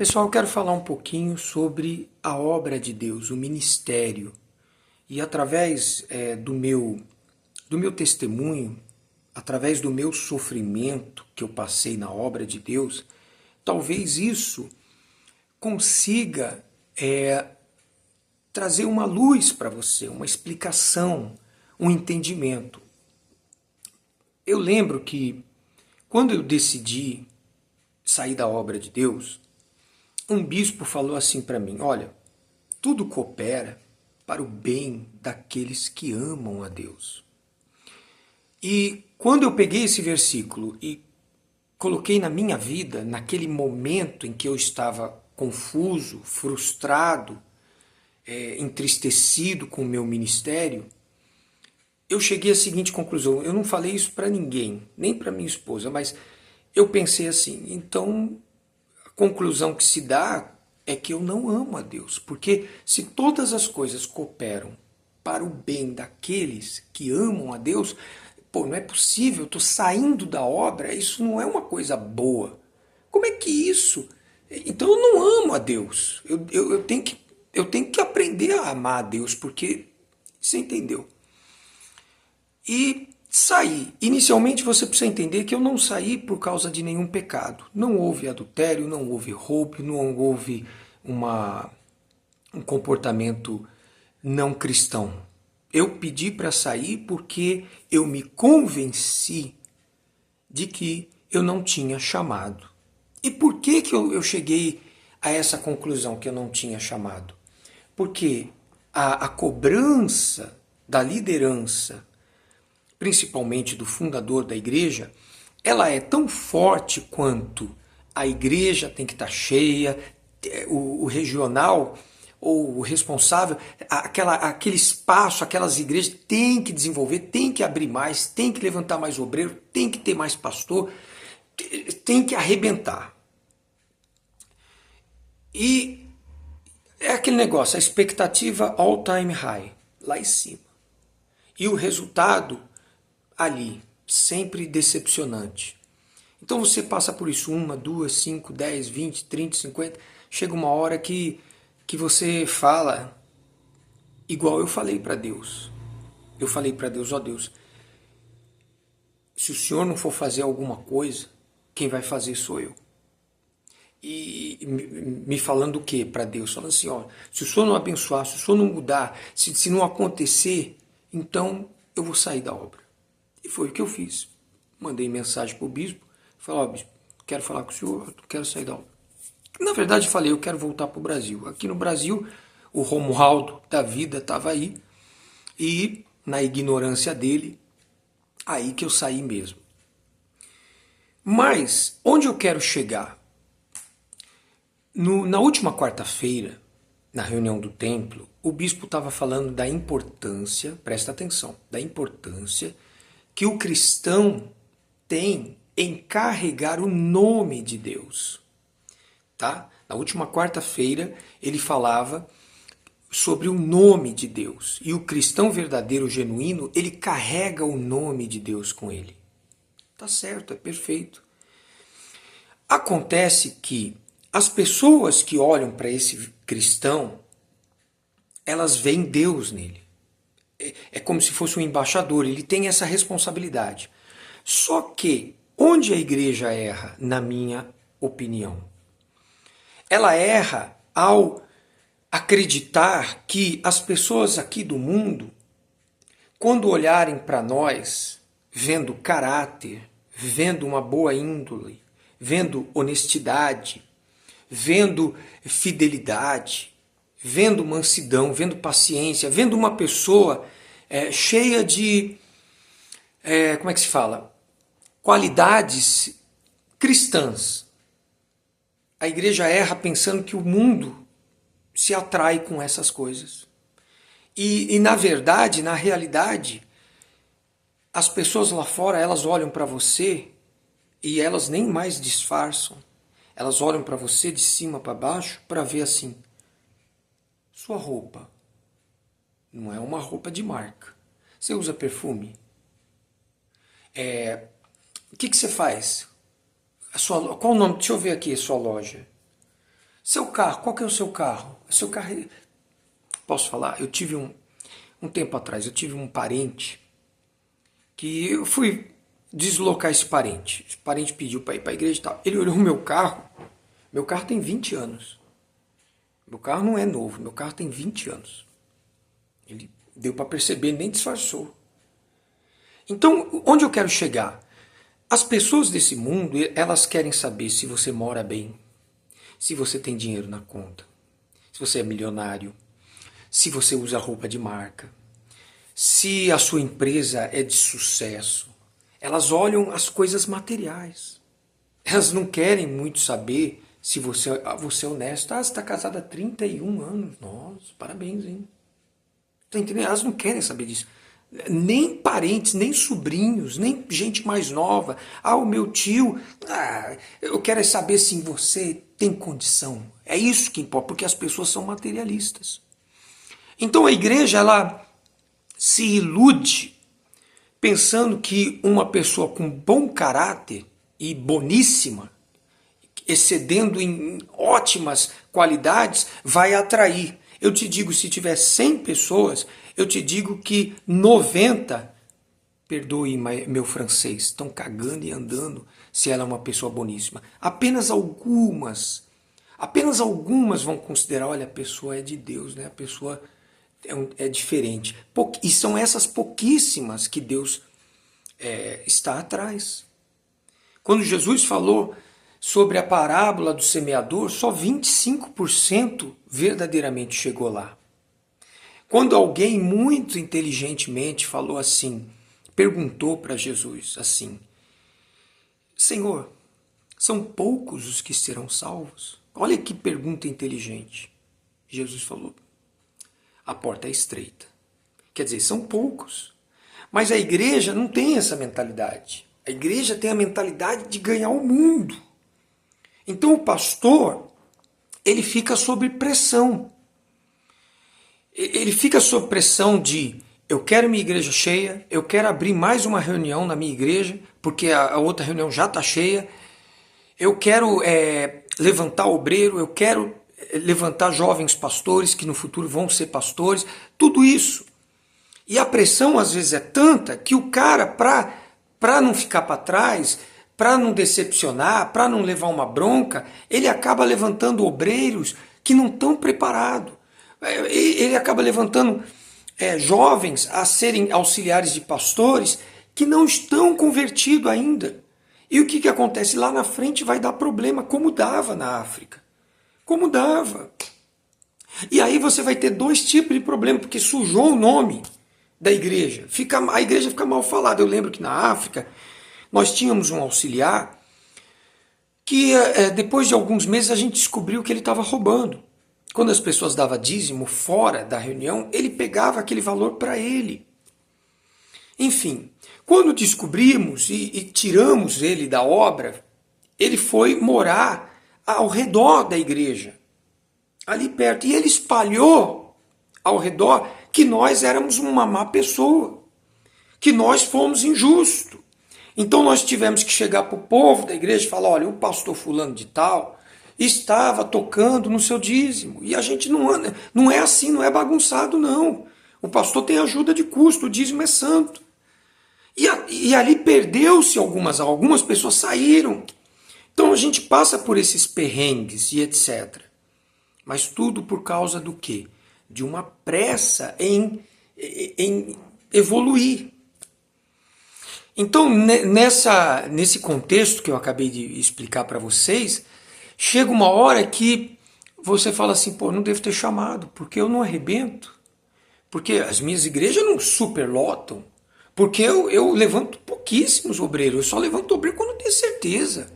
Pessoal, eu quero falar um pouquinho sobre a obra de Deus, o ministério. E através do meu testemunho, através do meu sofrimento que eu passei na obra de Deus, talvez isso consiga trazer uma luz para você, uma explicação, um entendimento. Eu lembro que quando eu decidi sair da obra de Deus, um bispo falou assim para mim: olha, tudo coopera para o bem daqueles que amam a Deus. E quando eu peguei esse versículo e coloquei na minha vida, naquele momento em que eu estava confuso, frustrado, entristecido com o meu ministério, eu cheguei à seguinte conclusão. Eu não falei isso para ninguém, nem para minha esposa, mas eu pensei assim: então a conclusão que se dá é que eu não amo a Deus, porque se todas as coisas cooperam para o bem daqueles que amam a Deus, pô, não é possível, eu estou saindo da obra, isso não é uma coisa boa. Como é que isso? Então eu não amo a Deus. Eu tenho que aprender a amar a Deus, porque você entendeu. E saí. Inicialmente você precisa entender que eu não saí por causa de nenhum pecado. Não houve adultério, não houve roubo, não houve um comportamento não cristão. Eu pedi para sair porque eu me convenci de que eu não tinha chamado. E por que eu cheguei a essa conclusão que eu não tinha chamado? Porque a cobrança da liderança, principalmente do fundador da igreja, ela é tão forte quanto a igreja tem que estar cheia, o regional ou o responsável, aquele espaço, aquelas igrejas tem que desenvolver, tem que abrir mais, tem que levantar mais obreiro, tem que ter mais pastor, tem que arrebentar. E é aquele negócio, a expectativa all time high, lá em cima. E o resultado ali, sempre decepcionante. Então você passa por isso, 1, 2, 5, 10, 20, 30, 50, chega uma hora que você fala igual eu falei para Deus. Eu falei para Deus: ó Deus, se o Senhor não for fazer alguma coisa, quem vai fazer sou eu. E me falando o que para Deus? Falando assim: ó, se o Senhor não abençoar, se o Senhor não mudar, se não acontecer, então eu vou sair da obra. E foi o que eu fiz. Mandei mensagem para o bispo, falei: ó, bispo, quero falar com o senhor, quero sair da obra. Na verdade falei: eu quero voltar para o Brasil. Aqui no Brasil, o Romualdo da vida estava aí, e na ignorância dele, aí que eu saí mesmo. Mas, onde eu quero chegar? Na última quarta-feira, na reunião do templo, o bispo estava falando da importância, presta atenção, da importância que o cristão tem em carregar o nome de Deus. Tá? Na última quarta-feira, ele falava sobre o nome de Deus. E o cristão verdadeiro, genuíno, ele carrega o nome de Deus com ele. Tá certo, é perfeito. Acontece que as pessoas que olham para esse cristão, elas veem Deus nele. É como se fosse um embaixador, ele tem essa responsabilidade. Só que, onde a igreja erra, na minha opinião? Ela erra ao acreditar que as pessoas aqui do mundo, quando olharem para nós, vendo caráter, vendo uma boa índole, vendo honestidade, vendo fidelidade, vendo mansidão, vendo paciência, vendo uma pessoa cheia de, como é que se fala? Qualidades cristãs. A igreja erra pensando que o mundo se atrai com essas coisas. E na verdade, na realidade, as pessoas lá fora, elas olham para você e elas nem mais disfarçam. Elas olham para você de cima para baixo para ver assim: sua roupa não é uma roupa de marca. Você usa perfume? O que você faz? Qual o nome? Deixa eu ver aqui a sua loja. Seu carro, qual que é o seu carro? Seu carro, posso falar? Eu tive um tempo atrás, eu tive um parente que eu fui deslocar esse parente. Esse parente pediu para ir para a igreja e tal. Ele olhou o meu carro tem 20 anos. Meu carro não é novo, meu carro tem 20 anos. Ele deu para perceber, nem disfarçou. Então, onde eu quero chegar? As pessoas desse mundo, elas querem saber se você mora bem, se você tem dinheiro na conta, se você é milionário, se você usa roupa de marca, se a sua empresa é de sucesso. Elas olham as coisas materiais. Elas não querem muito saber se você é honesto. Ah, você está casado há 31 anos. Nossa, parabéns, hein? Tá entendendo? Elas não querem saber disso. Nem parentes, nem sobrinhos, nem gente mais nova. Ah, o meu tio. Ah, eu quero é saber se você tem condição. É isso que importa, porque as pessoas são materialistas. Então a igreja, ela se ilude pensando que uma pessoa com bom caráter e boníssima, excedendo em ótimas qualidades, vai atrair. Eu te digo, se tiver 100 pessoas, eu te digo que 90, perdoe meu francês, estão cagando e andando se ela é uma pessoa boníssima. Apenas algumas vão considerar, olha, a pessoa é de Deus, né? A pessoa é diferente. E são essas pouquíssimas que Deus está atrás. Quando Jesus falou sobre a parábola do semeador, só 25% verdadeiramente chegou lá. Quando alguém muito inteligentemente falou assim, perguntou para Jesus assim, Senhor, são poucos os que serão salvos? Olha que pergunta inteligente. Jesus falou, a porta é estreita. Quer dizer, são poucos. Mas a igreja não tem essa mentalidade. A igreja tem a mentalidade de ganhar o mundo. Então o pastor, ele fica sob pressão. Ele fica sob pressão de, eu quero minha igreja cheia, eu quero abrir mais uma reunião na minha igreja, porque a outra reunião já está cheia, eu quero levantar obreiro, eu quero levantar jovens pastores que no futuro vão ser pastores, tudo isso. E a pressão às vezes é tanta que o cara, para não ficar para trás, para não decepcionar, para não levar uma bronca, ele acaba levantando obreiros que não estão preparados. Ele acaba levantando jovens a serem auxiliares de pastores que não estão convertidos ainda. E o que acontece? Lá na frente vai dar problema, como dava na África. Como dava. E aí você vai ter dois tipos de problema, porque sujou o nome da igreja. A igreja fica mal falada. Eu lembro que na África nós tínhamos um auxiliar que depois de alguns meses a gente descobriu que ele estava roubando. Quando as pessoas davam dízimo fora da reunião, ele pegava aquele valor para ele. Enfim, quando descobrimos e tiramos ele da obra, ele foi morar ao redor da igreja, ali perto. E ele espalhou ao redor que nós éramos uma má pessoa, que nós fomos injustos. Então nós tivemos que chegar para o povo da igreja e falar, olha, o pastor fulano de tal estava tocando no seu dízimo. E a gente não é assim, não é bagunçado, não. O pastor tem ajuda de custo, o dízimo é santo. E ali perdeu-se algumas pessoas saíram. Então a gente passa por esses perrengues e etc. Mas tudo por causa do quê? De uma pressa em evoluir. Então, nesse contexto que eu acabei de explicar para vocês, chega uma hora que você fala assim, pô, não devo ter chamado, porque eu não arrebento, porque as minhas igrejas não superlotam, porque eu levanto pouquíssimos obreiros, eu só levanto obreiro quando eu tenho certeza.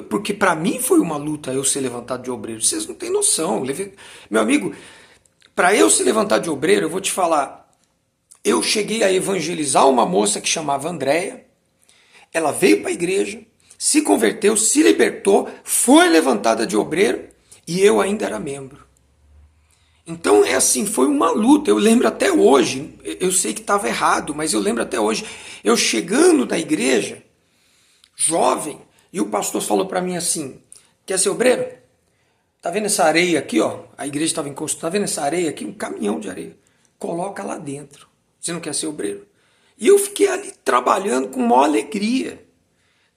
Porque para mim foi uma luta eu ser levantado de obreiro, vocês não têm noção. Meu amigo, para eu ser levantado de obreiro, eu vou te falar, eu cheguei a evangelizar uma moça que chamava Andréia, ela veio para a igreja, se converteu, se libertou, foi levantada de obreiro e eu ainda era membro. Então é assim, foi uma luta, eu lembro até hoje, eu sei que estava errado, mas eu lembro até hoje, eu chegando na igreja, jovem, e o pastor falou para mim assim, quer ser obreiro? Tá vendo essa areia aqui, ó? A igreja estava encostada. Tá vendo essa areia aqui? Um caminhão de areia. Coloca lá dentro. Você não quer ser obreiro? E eu fiquei ali trabalhando com maior alegria.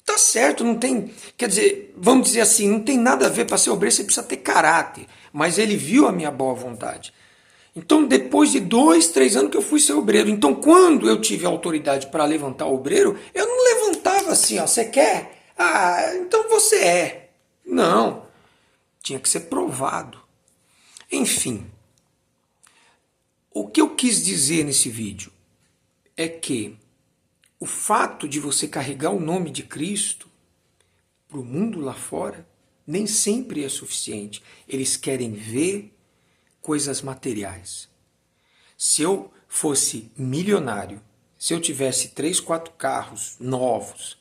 Tá certo, não tem. Quer dizer, vamos dizer assim, não tem nada a ver para ser obreiro, você precisa ter caráter. Mas ele viu a minha boa vontade. Então, depois de 2, 3 anos que eu fui ser obreiro. Então, quando eu tive autoridade para levantar o obreiro, eu não levantava assim, ó, você quer? Ah, então você é. Não. Tinha que ser provado. Enfim, o que eu quis dizer nesse vídeo é que o fato de você carregar o nome de Cristo para o mundo lá fora nem sempre é suficiente. Eles querem ver coisas materiais. Se eu fosse milionário, se eu tivesse 3, 4 carros novos,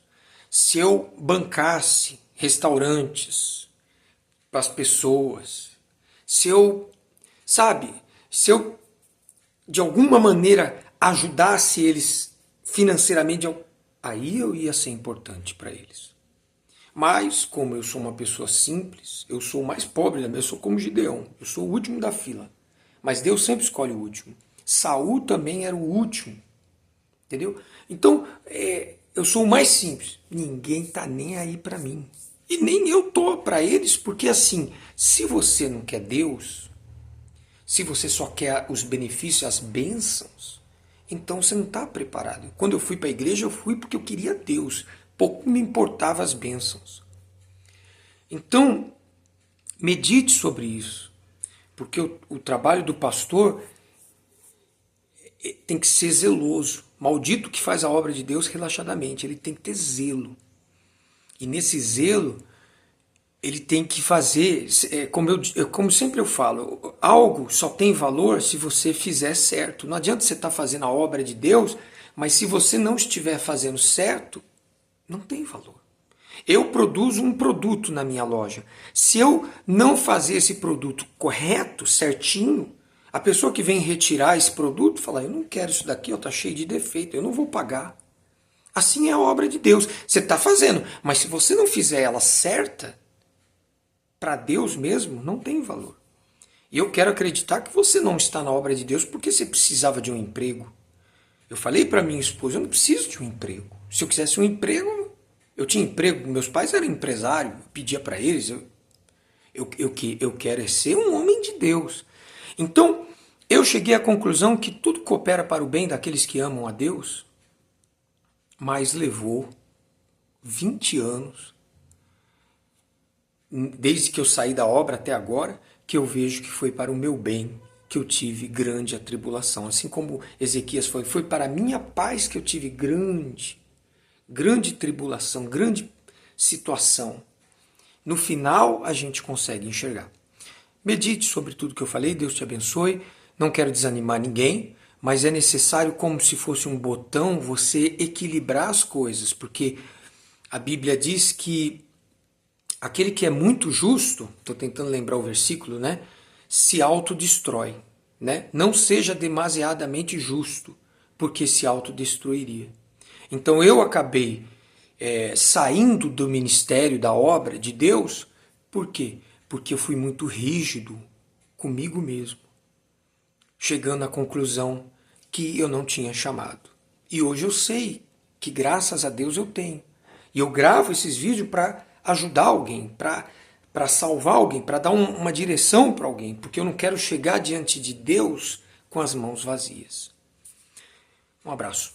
se eu bancasse restaurantes para as pessoas, se eu, sabe, se eu de alguma maneira ajudasse eles financeiramente, aí eu ia ser importante para eles. Mas, como eu sou uma pessoa simples, eu sou o mais pobre, eu sou como Gideão, eu sou o último da fila. Mas Deus sempre escolhe o último. Saul também era o último, entendeu? Então, eu sou o mais simples. Ninguém tá nem aí para mim. E nem eu tô para eles, porque assim, se você não quer Deus, se você só quer os benefícios, as bênçãos, então você não está preparado. Quando eu fui para a igreja, eu fui porque eu queria Deus. Pouco me importava as bênçãos. Então, medite sobre isso. Porque o trabalho do pastor tem que ser zeloso. Maldito que faz a obra de Deus relaxadamente. Ele tem que ter zelo. E nesse zelo, ele tem que fazer, como sempre eu falo, algo só tem valor se você fizer certo. Não adianta você estar fazendo a obra de Deus, mas se você não estiver fazendo certo, não tem valor. Eu produzo um produto na minha loja. Se eu não fazer esse produto correto, certinho, a pessoa que vem retirar esse produto fala, eu não quero isso daqui, está cheio de defeito, eu não vou pagar. Assim é a obra de Deus. Você está fazendo, mas se você não fizer ela certa, para Deus mesmo, não tem valor. E eu quero acreditar que você não está na obra de Deus porque você precisava de um emprego. Eu falei para minha esposa, eu não preciso de um emprego. Se eu quisesse um emprego, eu tinha emprego. Meus pais eram empresários, eu pedia para eles. Eu quero ser um homem de Deus. Então, eu cheguei à conclusão que tudo coopera para o bem daqueles que amam a Deus, mas levou 20 anos, desde que eu saí da obra até agora, que eu vejo que foi para o meu bem que eu tive grande atribulação. Assim como Ezequias foi para a minha paz que eu tive grande tribulação, grande situação. No final, a gente consegue enxergar. Medite sobre tudo que eu falei, Deus te abençoe. Não quero desanimar ninguém, mas é necessário, como se fosse um botão, você equilibrar as coisas, porque a Bíblia diz que aquele que é muito justo, estou tentando lembrar o versículo, né? Se autodestrói, né? Não seja demasiadamente justo, porque se autodestruiria. Então eu acabei saindo do ministério, da obra de Deus, por quê? Porque eu fui muito rígido comigo mesmo, chegando à conclusão que eu não tinha chamado. E hoje eu sei que graças a Deus eu tenho. E eu gravo esses vídeos para ajudar alguém, para salvar alguém, para dar uma direção para alguém, porque eu não quero chegar diante de Deus com as mãos vazias. Um abraço.